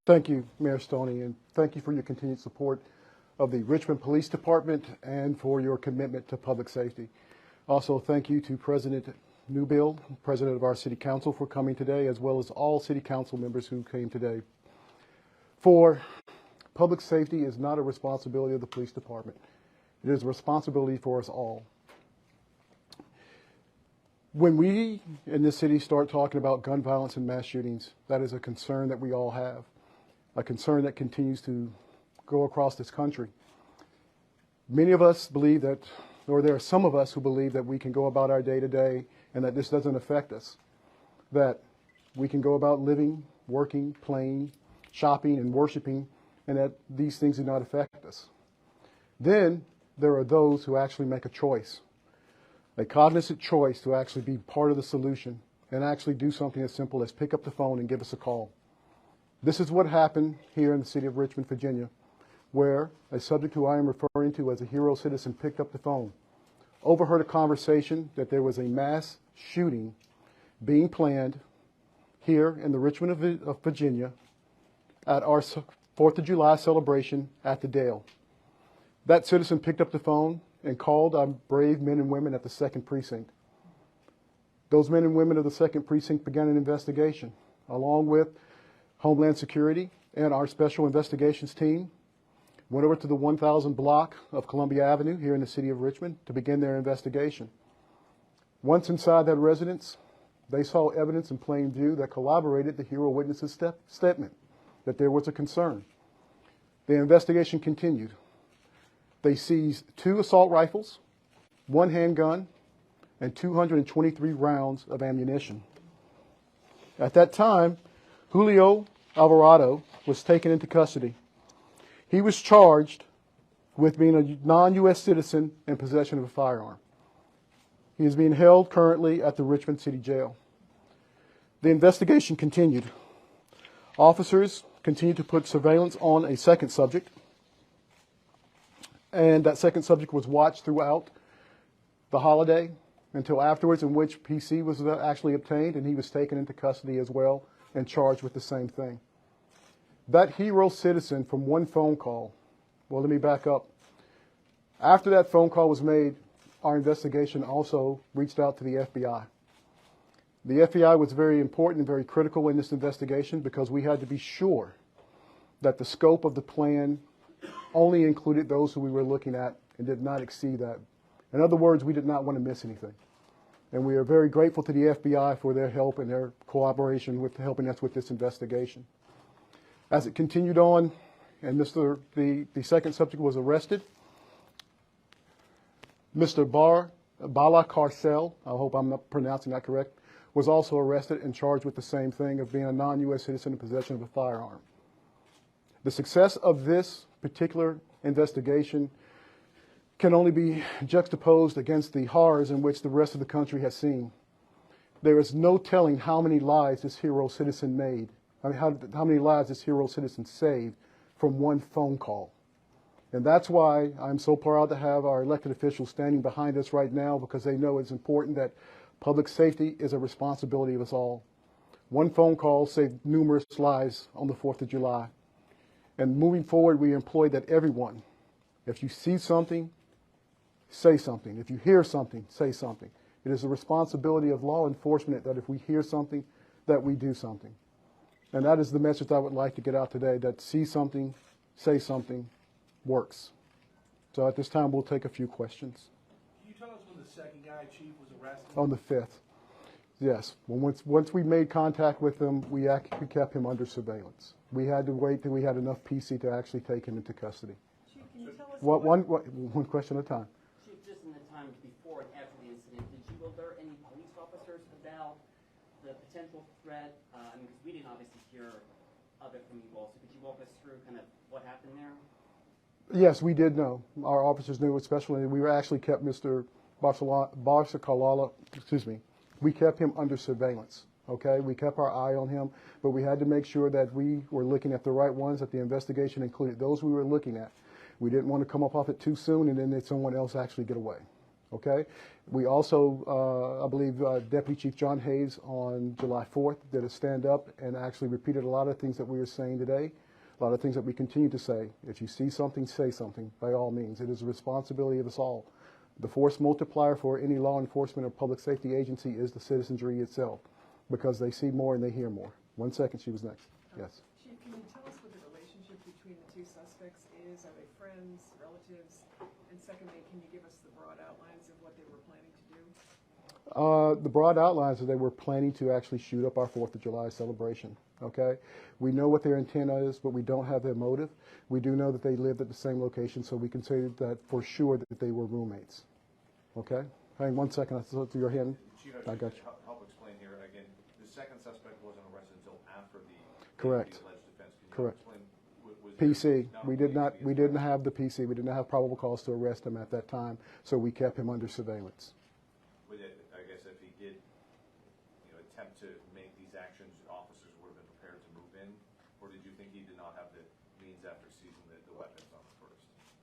Thank you, Mayor Stoney, and thank you for your continued support of the Richmond Police Department and for your commitment to public safety. Also, thank you to President Newbill, President of our City Council, for coming today, as well as all City Council members who came today. For public safety is not a responsibility of the police department. It is a responsibility for us all. When we in this city start talking about gun violence and mass shootings, that is a concern that we all have, a concern that continues to go across this country. Many of us believe that, or there are some of us who believe that we can go about our day to day and that this doesn't affect us, that we can go about living, working, playing, shopping, and worshiping, and that these things do not affect us. Then there are those who actually make a choice, a cognizant choice to actually be part of the solution and actually do something as simple as pick up the phone and give us a call. This is what happened here in the city of Richmond, Virginia, where a subject who I am referring to as a hero citizen picked up the phone, overheard a conversation that there was a mass shooting being planned here in the Richmond of Virginia at our 4th of July celebration at the Dale. That citizen picked up the phone and called our brave men and women at the 2nd Precinct. Those men and women of the 2nd Precinct began an investigation, along with Homeland Security and our Special Investigations team, went over to the 1000 block of Columbia Avenue here in the city of Richmond to begin their investigation. Once inside that residence, they saw evidence in plain view that corroborated the hero witness's statement that there was a concern. The investigation continued. They seized 2 assault rifles, 1 handgun, and 223 rounds of ammunition. At that time, Julio Alvarado was taken into custody. He was charged with being a non-U.S. citizen in possession of a firearm. He is being held currently at the Richmond City Jail. The investigation continued. Officers continued to put surveillance on a second subject, and that second subject was watched throughout the holiday until afterwards, in which PC was actually obtained and he was taken into custody as well and charged with the same thing. That hero citizen from one phone call, well, let me back up. After that phone call was made, our investigation also reached out to the FBI. The FBI was very important and very critical in this investigation because we had to be sure that the scope of the plan only included those who we were looking at and did not exceed that. In other words, we did not want to miss anything. And we are very grateful to the FBI for their help and their cooperation with helping us with this investigation. As it continued on, and the second subject was arrested, Mr. Bala Carcel, I hope I'm not pronouncing that correct, was also arrested and charged with the same thing of being a non-U.S. citizen in possession of a firearm. The success of this particular investigation can only be juxtaposed against the horrors in which the rest of the country has seen. There is no telling how many lives this hero citizen made. I mean, how many lives this hero citizen saved from one phone call. And that's why I'm so proud to have our elected officials standing behind us right now, because they know it's important that public safety is a responsibility of us all. One phone call saved numerous lives on the 4th of July. And moving forward, we employ that everyone, if you see something, say something. If you hear something, say something. It is a responsibility of law enforcement that if we hear something, that we do something. And that is the message I would like to get out today, that see something, say something, works. So at this time, we'll take a few questions. Can you tell us when the second guy, Chief, was arrested? On the 5th. Yes. Well, once we made contact with him, we kept him under surveillance. We had to wait till we had enough PC to actually take him into custody. Chief, can you tell us one question at a time. Chief, just in the time before and after the incident, did you alert any police officers about the potential threat? Because we didn't obviously hear of it from you all, so could you walk us through kind of what happened there? Yes, we did know. Our officers knew, especially. We actually kept Mr. Barsakalala, we kept him under surveillance. Okay, we kept our eye on him, but we had to make sure that we were looking at the right ones, that the investigation included those we were looking at. We didn't want to come up off it too soon and then let someone else actually get away. Okay? We also, I believe, Deputy Chief John Hayes on July 4th did a stand-up and actually repeated a lot of things that we were saying today, a lot of things that we continue to say. If you see something, say something, by all means. It is a responsibility of us all. The force multiplier for any law enforcement or public safety agency is the citizenry itself, because they see more and they hear more. 1 second, she was next. Yes. Chief, can you tell us what the relationship between the two suspects is? Are they friends, relatives? And secondly, can you give us the broad outlines of what they were planning to do? The broad outlines are they were planning to actually shoot up our 4th of July celebration. Okay? We know what their intent is, but we don't have their motive. We do know that they lived at the same location, so we can say that for sure that they were roommates. Okay? Hang 1 second. I saw to your hand. Chief, I got you. help explain here again. The second suspect wasn't arrested until after the Correct. alleged offense. Can you Correct. explain? Was PC. there We did not. We didn't have the PC. We did not have probable cause to arrest him at that time, so we kept him under surveillance. With it, I guess if he did, attempt to make these actions, officers would have been prepared to move in, or did you think he did not have the means after seizing the weapons on the first?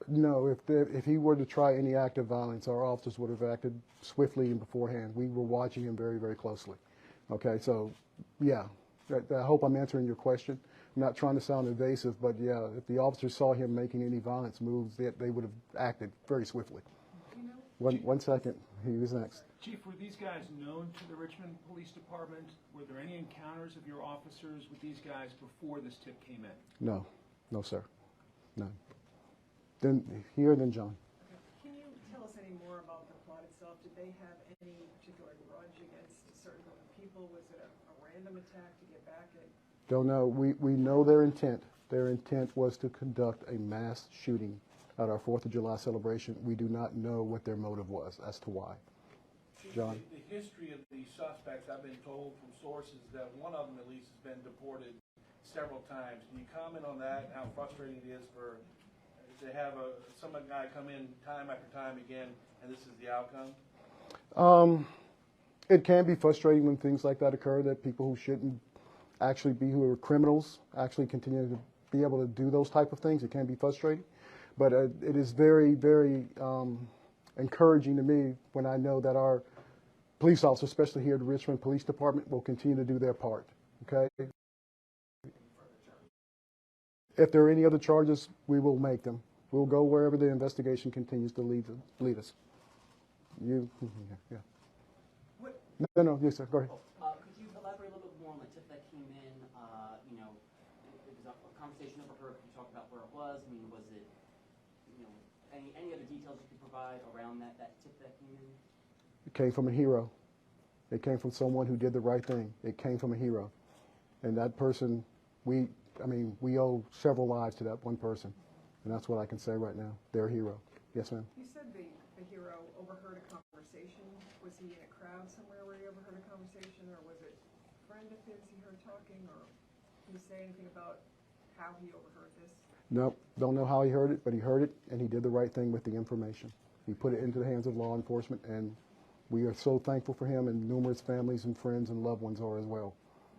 No, if he were to try any act of violence, our officers would have acted swiftly and beforehand. We were watching him very, very closely. Okay, so yeah, I hope I'm answering your question. I'm not trying to sound evasive, but yeah, if the officers saw him making any violence moves, they would have acted very swiftly. You know, 1 second, he was next. Chief, were these guys known to the Richmond Police Department? Were there any encounters of your officers with these guys before this tip came in? No, no, sir, none. Then here, then John. okay. Can you tell us any more about the plot itself? Did they have any particular grudge against a certain group of people? Was it a random attack to get back at? Don't know. We know their intent. Their intent was to conduct a mass shooting at our 4th of July celebration. We do not know what their motive was as to why. John? The history of these suspects, I've been told from sources that one of them at least has been deported several times. Can you comment on that and how frustrating it is for to have some guy come in time after time again and this is the outcome? It can be frustrating when things like that occur, that people who shouldn't actually be, who are criminals, actually continue to be able to do those type of things. It can be frustrating. But it is very, very encouraging to me when I know that our police officers, especially here at the Richmond Police Department, will continue to do their part. Okay? If there are any other charges, we will make them. We'll go wherever the investigation continues to lead us. You, yeah. What, No, yes, sir. Go ahead. Could you elaborate a little bit more on the tip that came in? It was a conversation overheard. Could you talk about where it was? I mean, was it, any other details you could provide around that tip that came in? It came from a hero. It came from someone who did the right thing. It came from a hero. And that person, we owe several lives to that one person. And that's what I can say right now. They're a hero. Yes, ma'am. you said the hero overheard a conversation. Was he in a crowd somewhere where he overheard a conversation, or was it a friend of his he heard talking, or can you say anything about how he overheard this? Nope, don't know how he heard it, but he heard it, and he did the right thing with the information. He put it into the hands of law enforcement, and we are so thankful for him, and numerous families and friends and loved ones are as well.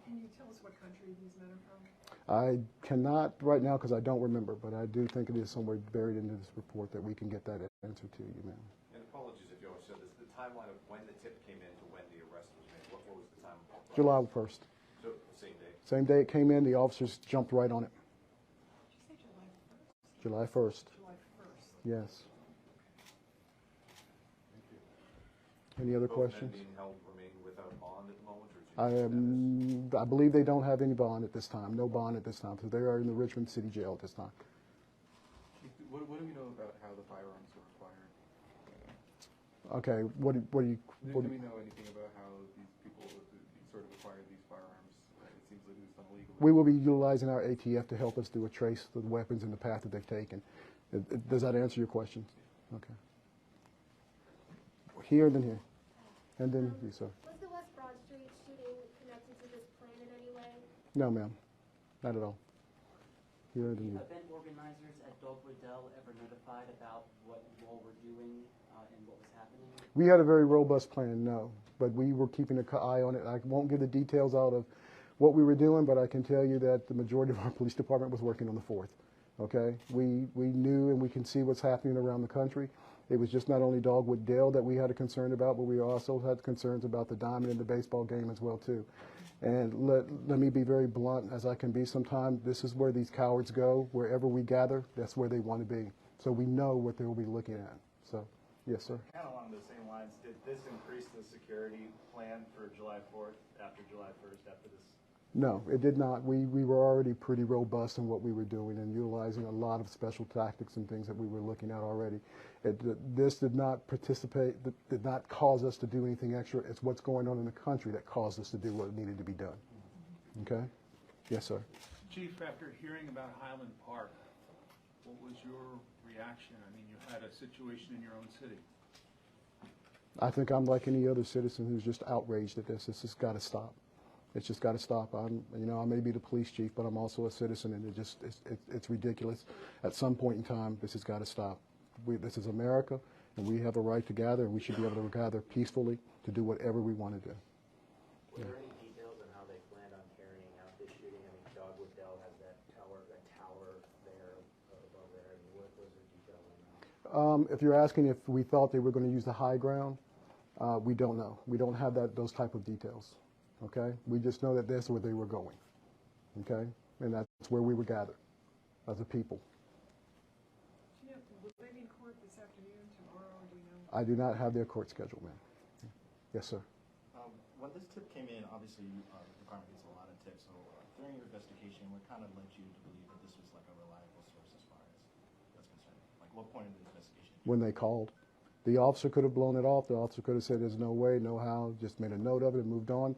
Can you tell us what country these men are from? I cannot right now because I don't remember, but I do think it is somewhere buried into this report that we can get that answer to you, ma'am. And apologies if you always said this, the timeline of when the tip came in to when the arrest was made, what was the time? July 1st. So, same day? Same day it came in, the officers jumped right on it. Did you say July 1st? July 1st. July 1st. Yes. Any other Both men questions? being held remain without bond at the moment, or I believe they don't have any bond at this time. No bond at this time, so they are in the Richmond City Jail at this time. What do we know about how the firearms were acquired? Okay, what do you? Do we know anything about how these people sort of acquired these firearms? It seems like it was done illegally. We will be utilizing our ATF to help us do a trace of the weapons and the path that they've taken. Does that answer your question? Okay. Here, then here, and then you, sir. Was the West Broad Street shooting connected to this plan in any way? No, ma'am, not at all. Here, then you. Event organizers at Dog Riddell ever notified about what you all were doing and what was happening? We had a very robust plan, no, but we were keeping an eye on it. I won't give the details out of what we were doing, but I can tell you that the majority of our police department was working on the 4th. Okay, we knew and we can see what's happening around the country, It was just not only Dogwood Dale that we had a concern about, but we also had concerns about the diamond in the baseball game as well too. And let me be very blunt as I can be sometimes. This is where these cowards go. Wherever we gather, that's where they want to be. So we know what they will be looking at. So, yes, sir. Kind of along the same lines, did this increase the security plan for July 4th, after July 1st, after this? No, it did not. We were already pretty robust in what we were doing and utilizing a lot of special tactics and things that we were looking at already. This did not did not cause us to do anything extra. It's what's going on in the country that caused us to do what needed to be done. Okay? Yes, sir. Chief, after hearing about Highland Park, what was your reaction? I mean, you had a situation in your own city. I think I'm like any other citizen who's just outraged at this. This has got to stop. It's just got to stop. I may be the police chief, but I'm also a citizen, and it's ridiculous. At some point in time, this has got to stop. This is America, and we have a right to gather, and we should be able to gather peacefully to do whatever we want to do. Were there any details on how they planned on carrying out this shooting? I mean, Dogwood Dell has that tower there above there. I mean, what was the detail on that? If you're asking if we thought they were going to use the high ground, we don't know. We don't have those type of details. Okay? We just know that that's where they were going. Okay? And that's where we were gathered as a people. Will they be in court this afternoon, tomorrow, do you know? I do not have their court schedule, ma'am. Yes, sir. When this tip came in, obviously, the department gets a lot of tips, so during your investigation, what kind of led you to believe that this was like a reliable source as far as that's concerned? Like, what point of the investigation? When they called. The officer could have blown it off. The officer could have said there's no way, no how, just made a note of it and moved on.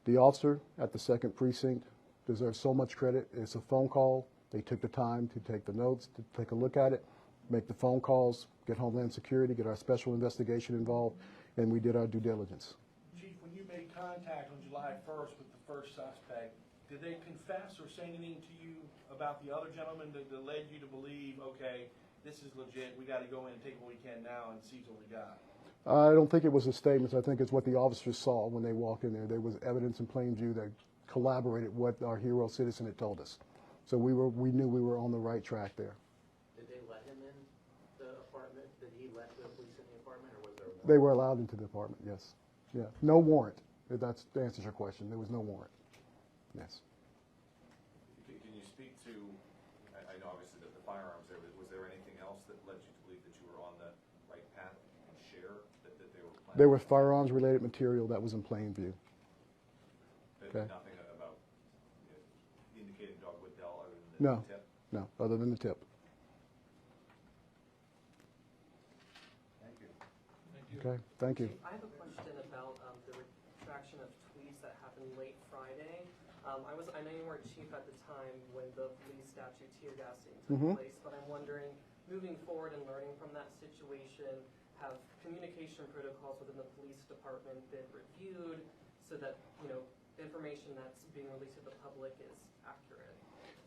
The officer at the 2nd Precinct deserves so much credit. It's a phone call. They took the time to take the notes, to take a look at it, make the phone calls, get Homeland Security, get our special investigation involved, and we did our due diligence. Chief, when you made contact on July 1st with the first suspect, did they confess or say anything to you about the other gentleman that led you to believe, okay, this is legit, we got to go in and take what we can now and seize what we got? I don't think it was the statements. I think it's what the officers saw when they walked in there. There was evidence in plain view that corroborated what our hero citizen had told us. So we knew we were on the right track there. Did they let him in the apartment? Did he let the police in the apartment, or was there a warrant? They were allowed into the apartment, yes. Yeah. No warrant. If that answers your question. There was no warrant. Yes. Can you speak to, I know obviously that the firearms there, was there anything else that led you to believe that you were on the right path and share that they were planning? There was firearms related material that was in plain view. Okay. Nothing about indicating Dogwood Dell other than No. the tip? No, other than the tip. Thank you. Okay, thank you. I have a question about the retraction of tweets that happened late Friday. I know you weren't chief at the time when the police statue tear gassing took place, but I'm wondering, moving forward and learning from that situation, have communication protocols within the police department been reviewed so that, information that's being released to the public is accurate?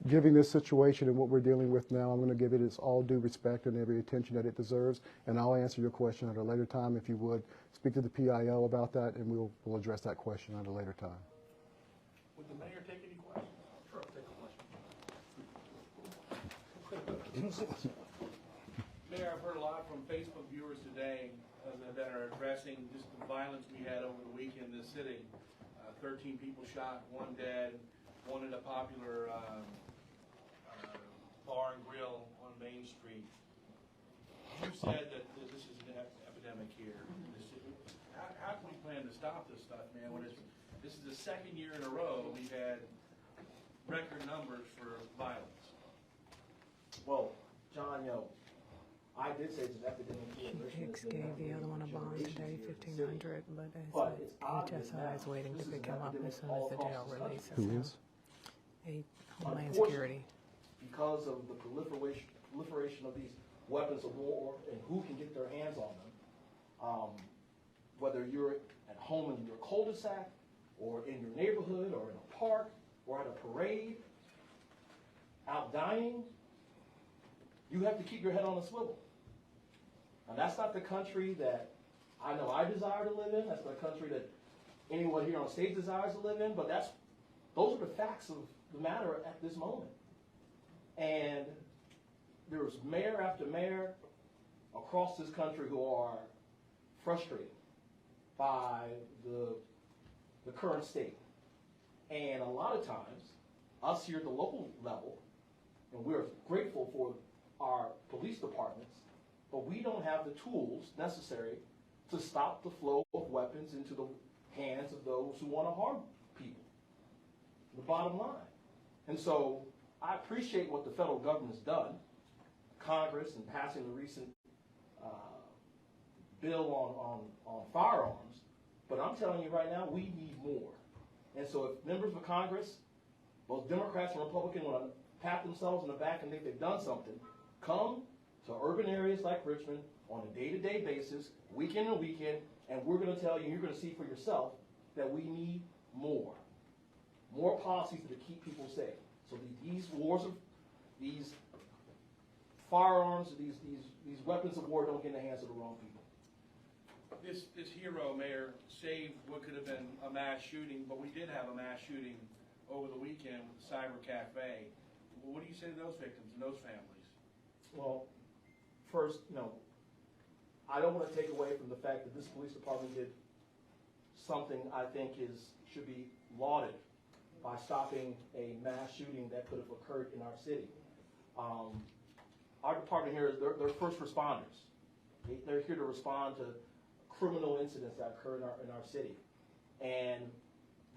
Given this situation and what we're dealing with now, I'm going to give it its all due respect and every attention that it deserves, and I'll answer your question at a later time if you would. Speak to the PIO about that, and we'll address that question at a later time. Would the mayor take any questions? Sure, I'll take a question. Mayor, I've heard a lot from Facebook viewers today that are addressing just the violence we had over the weekend in the city. 13 people shot, 1 dead, one at a popular bar and grill on Main Street. You said that this is an epidemic here in the city. How can we plan to stop this stuff, man? This is the 2nd year in a row we've had record numbers for violence. Well, John, I did say it's an epidemic here in Richmond. Hicks gave the other one a bond today, $1,500, But it's obvious HSI is now, waiting to this is pick an him up epidemic as soon all as the across jail this country. releases Who him. is? Homeland Unfortunately, Security. because of the proliferation of these weapons of war and who can get their hands on them, whether you're at home in your cul-de-sac or in your neighborhood or in a park or at a parade, out dining, you have to keep your head on a swivel. And that's not the country that I know I desire to live in. That's not a country that anyone here on stage desires to live in. But those are the facts of the matter at this moment. And there was mayor after mayor across this country who are frustrated by the current state. And a lot of times, us here at the local level, and we're grateful for our police departments, but we don't have the tools necessary to stop the flow of weapons into the hands of those who want to harm people. The bottom line. And so I appreciate what the federal government has done, Congress, in passing the recent bill on firearms, but I'm telling you right now, we need more. And so if members of Congress, both Democrats and Republicans, want to pat themselves in the back and think they've done something, come to urban areas like Richmond on a day-to-day basis, week in and week in, and we're going to tell you, you're going to see for yourself, that we need more. More policies to keep people safe. So these wars of, these firearms, these weapons of war don't get in the hands of the wrong people. This hero, Mayor, saved what could have been a mass shooting, but we did have a mass shooting over the weekend with the Cyber Cafe. What do you say to those victims and those families? Well, first, I don't want to take away from the fact that this police department did something I think should be lauded by stopping a mass shooting that could have occurred in our city. Our department here, they're first responders. They're here to respond to criminal incidents that occur in our city. And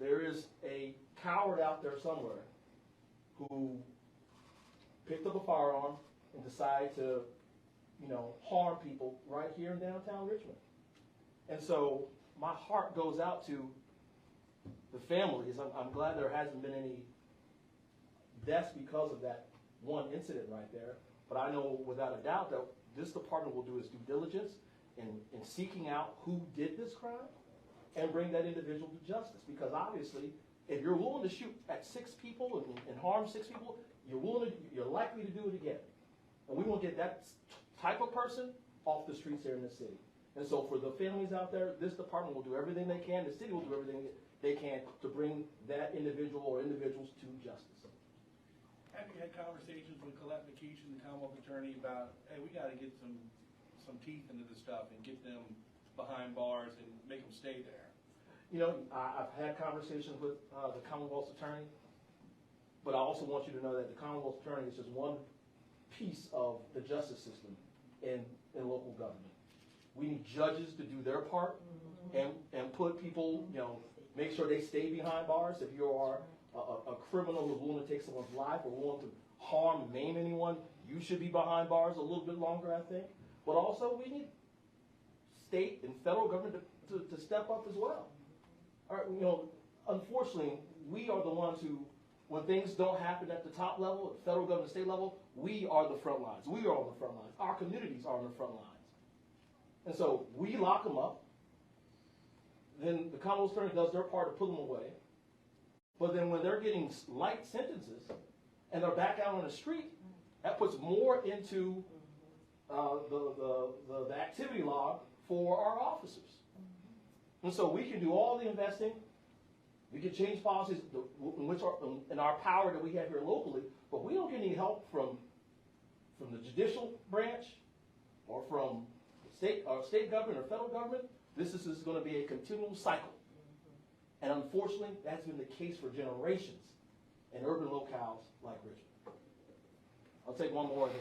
there is a coward out there somewhere who picked up a firearm and decided to, harm people right here in downtown Richmond. And so my heart goes out to the families. I'm glad there hasn't been any deaths because of that one incident right there. But I know without a doubt that this department will do its due diligence in seeking out who did this crime and bring that individual to justice. Because obviously, if you're willing to shoot at 6 people and harm 6 people, you're likely to do it again. And we want to get that type of person off the streets here in the city. And so for the families out there, this department will do everything they can, the city will do everything they can to bring that individual or individuals to justice. Have you had conversations with Colette McKeeshan, the Commonwealth Attorney, about, hey, we got to get some teeth into this stuff and get them behind bars and make them stay there? I've had conversations with the Commonwealth's Attorney, but I also want you to know that the Commonwealth's Attorney is just one piece of the justice system in local government. We need judges to do their part and put people, make sure they stay behind bars. If you are a criminal who's willing to take someone's life or willing to harm, maim anyone, you should be behind bars a little bit longer, I think. But also, we need state and federal government to step up as well. All right, unfortunately, we are the ones who, when things don't happen at the top level, at the federal government, state level, we are the front lines. We are on the front lines. Our communities are on the front lines. And so we lock them up. Then the Commonwealth Attorney does their part to put them away. But then when they're getting light sentences and they're back out on the street, that puts more into the activity log for our officers. And so we can do all the investing. We can change policies in our power that we have here locally, but we don't get any help from the judicial branch or from state government or federal government. This is going to be a continual cycle. And unfortunately, that's been the case for generations in urban locales like Richmond. I'll take one more then.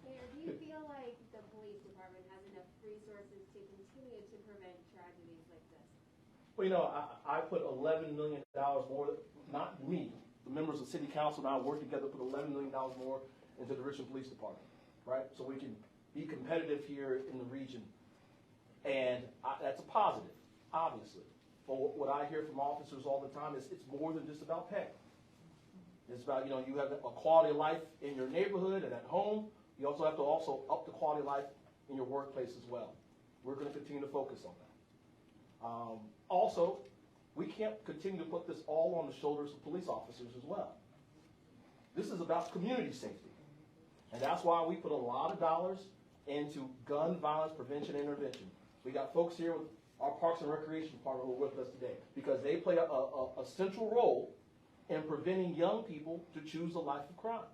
Mayor, do you feel like the police department has enough resources to continue to prevent tragedies like this? Well, I put $11 million more, not me, the members of the city council and I work together to put $11 million more into the Richmond Police Department, right? So we can be competitive here in the region. And that's a positive, obviously. But what I hear from officers all the time is it's more than just about pay. It's about, you have a quality of life in your neighborhood and at home. You also have to up the quality of life in your workplace as well. We're going to continue to focus on that. Also, we can't continue to put this all on the shoulders of police officers as well. This is about community safety. And that's why we put a lot of dollars into gun violence prevention and intervention. We got folks here with our Parks and Recreation Department who are with us today because they play a central role in preventing young people to choose a life of crime.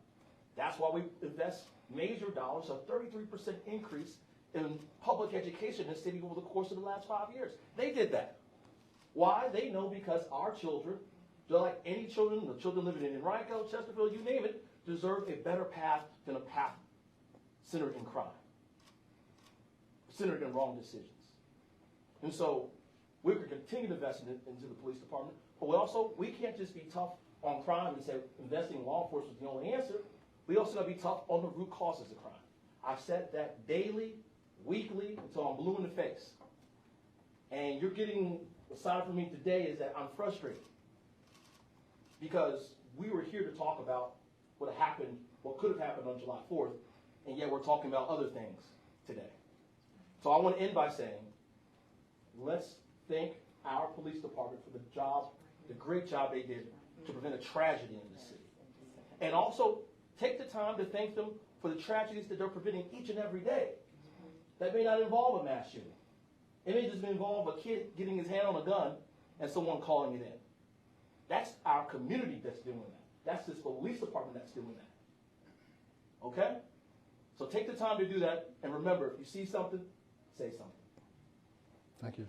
That's why we invest major dollars, a 33% increase in public education in the city over the course of the last 5 years. They did that. Why? They know because our children, just like any children, the children living in Henrico, Chesterfield, you name it, deserve a better path than a path centered in crime, centered in wrong decisions. And so we're going to continue to invest into the police department, but we can't just be tough on crime and say investing in law enforcement is the only answer. We also got to be tough on the root causes of crime. I've said that daily, weekly, until I'm blue in the face. And you're getting a sign from me today is that I'm frustrated. Because we were here to talk about what happened, what could have happened on July 4th, and yet we're talking about other things today. So I want to end by saying, let's thank our police department for the job, the great job they did to prevent a tragedy in the city. And also, take the time to thank them for the tragedies that they're preventing each and every day. That may not involve a mass shooting. It may just involve a kid getting his hand on a gun and someone calling it in. That's our community that's doing that. That's this police department that's doing that. Okay? So take the time to do that, and remember, if you see something, say something. Thank you.